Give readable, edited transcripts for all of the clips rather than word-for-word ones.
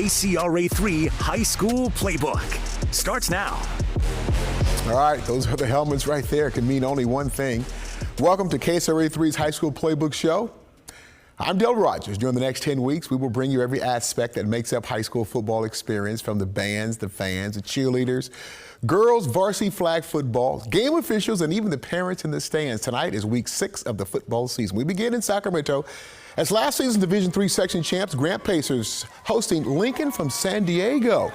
KCRA3 High School Playbook starts now. All right, those are the helmets right there. It can mean only one thing. Welcome to KCRA3's High School Playbook Show. I'm Del Rogers. During the next 10 weeks, we will bring you every aspect that makes up high school football experience, from the bands, the fans, the cheerleaders, girls, varsity flag football, game officials, and even the parents in the stands. Tonight is week 6 of the football season. We begin in Sacramento as last season's Division III section champs, Grant Pacers, hosting Lincoln from San Diego.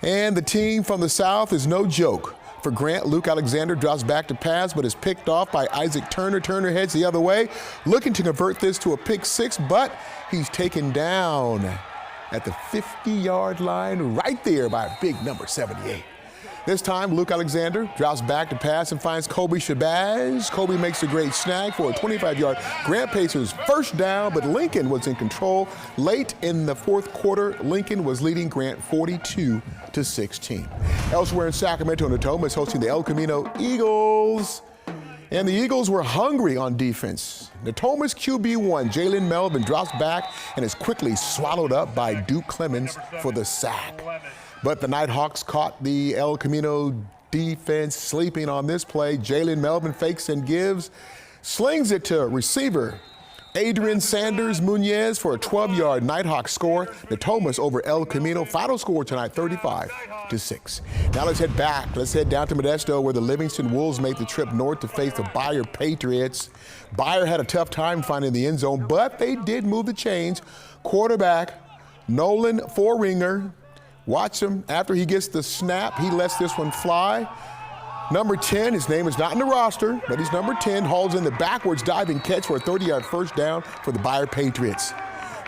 And the team from the South is no joke. For Grant, Luke Alexander drops back to pass, but is picked off by Isaac Turner. Turner heads the other way, looking to convert this to a pick 6, but he's taken down at the 50-yard line right there by a big number 78. This time, Luke Alexander drops back to pass and finds Kobe Shabazz. Kobe makes a great snag for a 25-yard Grant Pacers first down, but Lincoln was in control. Late in the fourth quarter, Lincoln was leading Grant 42-16. Elsewhere in Sacramento, Natoma is hosting the El Camino Eagles. And the Eagles were hungry on defense. Natoma's QB1, Jalen Melvin, drops back and is quickly swallowed up by Duke Clemens for the sack. But the Nighthawks caught the El Camino defense sleeping on this play. Jalen Melvin fakes and gives, slings it to receiver Adrian Sanders Munoz for a 12-yard Nighthawk score. Natomas over El Camino. Final score tonight, 35-6. Now let's head back. Let's head down to Modesto, where the Livingston Wolves made the trip north to face the Bayer Patriots. Bayer had a tough time finding the end zone, but they did move the chains. Quarterback Nolan Forringer, watch him. After he gets the snap, he lets this one fly. Number 10, his name is not in the roster, but he's number 10, hauls in the backwards diving catch for a 30-yard first down for the Bayer Patriots.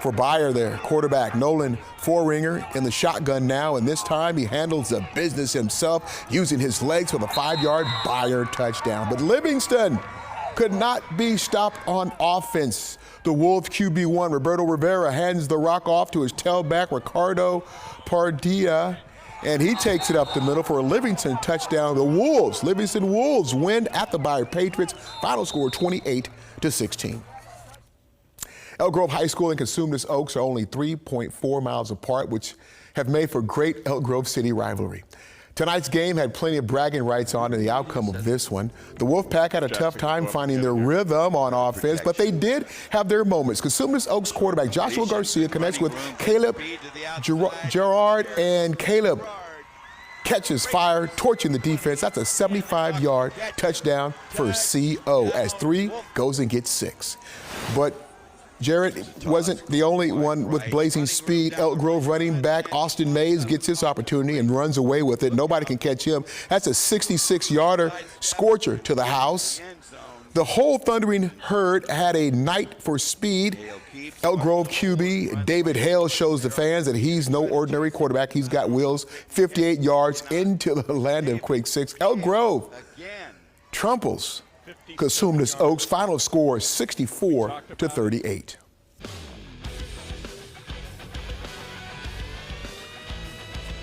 For Bayer there, quarterback Nolan Forringer in the shotgun now, and this time he handles the business himself, using his legs for the 5-yard Bayer touchdown. But Livingston could not be stopped on offense. The Wolves QB1, Roberto Rivera, hands the rock off to his tailback, Ricardo Pardilla, and he takes it up the middle for a Livingston touchdown. The Wolves, Livingston Wolves, win at the Bayer Patriots. Final score 28-16. Elk Grove High School and Cosumnes Oaks are only 3.4 miles apart, which have made for great Elk Grove City rivalry. Tonight's game had plenty of bragging rights on in the outcome of this one. The Wolfpack had a tough time finding their rhythm on offense, but they did have their moments. Cosumnes Oaks quarterback Joshua Garcia connects with Caleb Gerard, and Caleb catches fire, torching the defense. That's a 75-yard touchdown for CO as 3 goes and gets 6. But Jarrett wasn't the only one with blazing speed. Elk Grove running back Austin Mays gets his opportunity and runs away with it. Nobody can catch him. That's a 66-yarder scorcher to the house. The whole thundering herd had a night for speed. Elk Grove QB David Hale shows the fans that he's no ordinary quarterback. He's got wheels, 58 yards into the land of quick 6. Elk Grove tramples Cosumnes Oaks. Final score 64-38.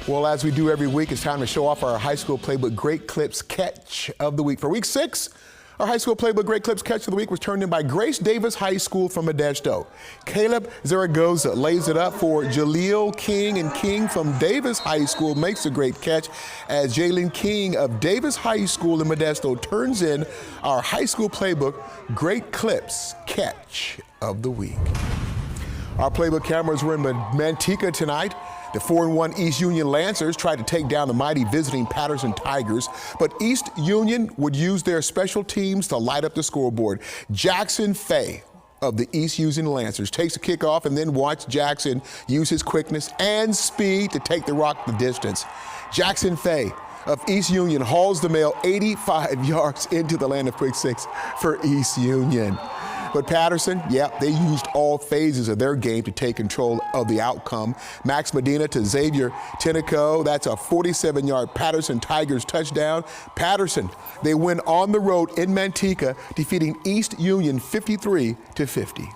Well, as we do every week, it's time to show off our high school playbook Great Clips Catch of the Week. For week 6, our high school playbook Great Clips Catch of the Week was turned in by Grace Davis High School from Modesto. Caleb Zaragoza lays it up for Jaleel King, and King from Davis High School makes a great catch as Jalen King of Davis High School in Modesto turns in our high school playbook Great Clips Catch of the Week. Our playbook cameras were in Manteca tonight. The 4-1 East Union Lancers tried to take down the mighty visiting Patterson Tigers, but East Union would use their special teams to light up the scoreboard. Jackson Fay of the East Union Lancers takes a kickoff and then watch Jackson use his quickness and speed to take the rock the distance. Jackson Fay of East Union hauls the mail 85 yards into the land of quick 6 for East Union. But Patterson, they used all phases of their game to take control of the outcome. Max Medina to Xavier Tinico. That's a 47-yard Patterson Tigers touchdown. Patterson, they win on the road in Manteca, defeating East Union 53-50.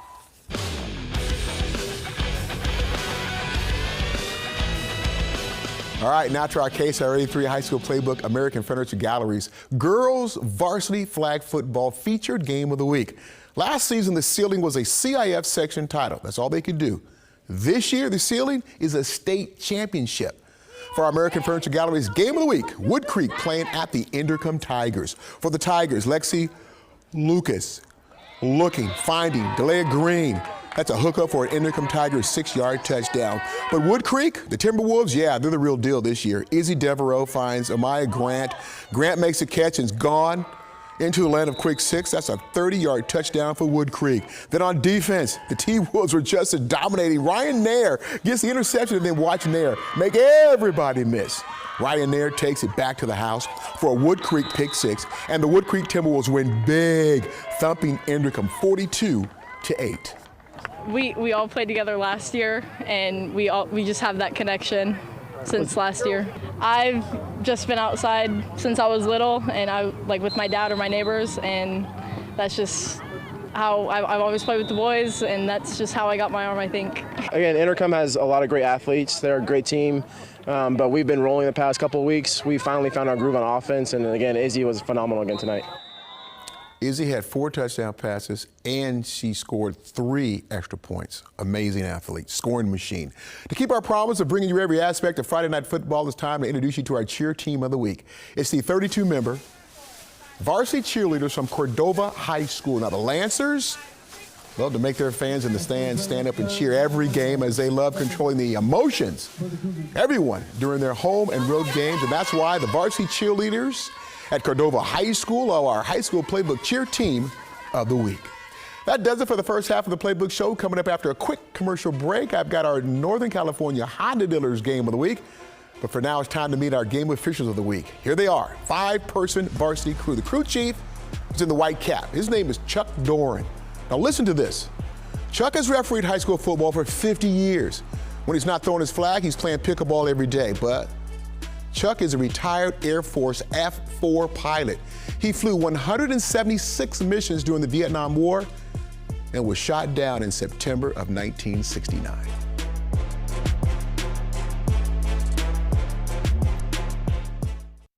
All right, now to our KCRA3 High School Playbook American Furniture Galleries Girls Varsity Flag Football Featured Game of the Week. Last season, the ceiling was a CIF section title. That's all they could do. This year, the ceiling is a state championship. For our American Furniture Gallery's Game of the Week, Wood Creek playing at the Inderkum Tigers. For the Tigers, Lexi Lucas looking, finding, Delia Green. That's a hookup for an Inderkum Tigers 6-yard touchdown. But Wood Creek, the Timberwolves, yeah, they're the real deal this year. Izzy Devereaux finds Amaya Grant. Grant makes a catch and's gone into the land of quick 6. That's a 30-yard touchdown for Wood Creek. Then on defense, the T-Wolves were just as dominating. Ryan Nair gets the interception, and then watch Nair make everybody miss. Ryan Nair takes it back to the house for a Wood Creek pick 6, and the Wood Creek Timberwolves win big, thumping Inderkum 42-8. We all played together last year, and we just have that connection since last year. I've just been outside since I was little, and I like with my dad or my neighbors, and that's just how I've always played with the boys, and that's just how I got my arm, I think. Again, Inderkum has a lot of great athletes. They're a great team, but we've been rolling the past couple of weeks. We finally found our groove on offense, and again, Izzy was phenomenal again tonight. Izzy had 4 touchdown passes, and she scored 3 extra points. Amazing athlete, scoring machine. To keep our promise of bringing you every aspect of Friday Night Football, it's time to introduce you to our cheer team of the week. It's the 32-member varsity cheerleaders from Cordova High School. Now, the Lancers love to make their fans in the stands stand up and cheer every game, as they love controlling the emotions, everyone, during their home and road games, and that's why the varsity cheerleaders at Cordova High School are our high school playbook cheer team of the week. That does it for the first half of the Playbook Show. Coming up after a quick commercial break, I've got our Northern California Honda Dealers Game of the Week. But for now, it's time to meet our game officials of the week. Here they are, 5-person varsity crew. The crew chief is in the white cap. His name is Chuck Doran. Now listen to this. Chuck has refereed high school football for 50 years. When he's not throwing his flag, he's playing pickleball every day. But Chuck is a retired Air Force F-4 pilot. He flew 176 missions during the Vietnam War and was shot down in September of 1969.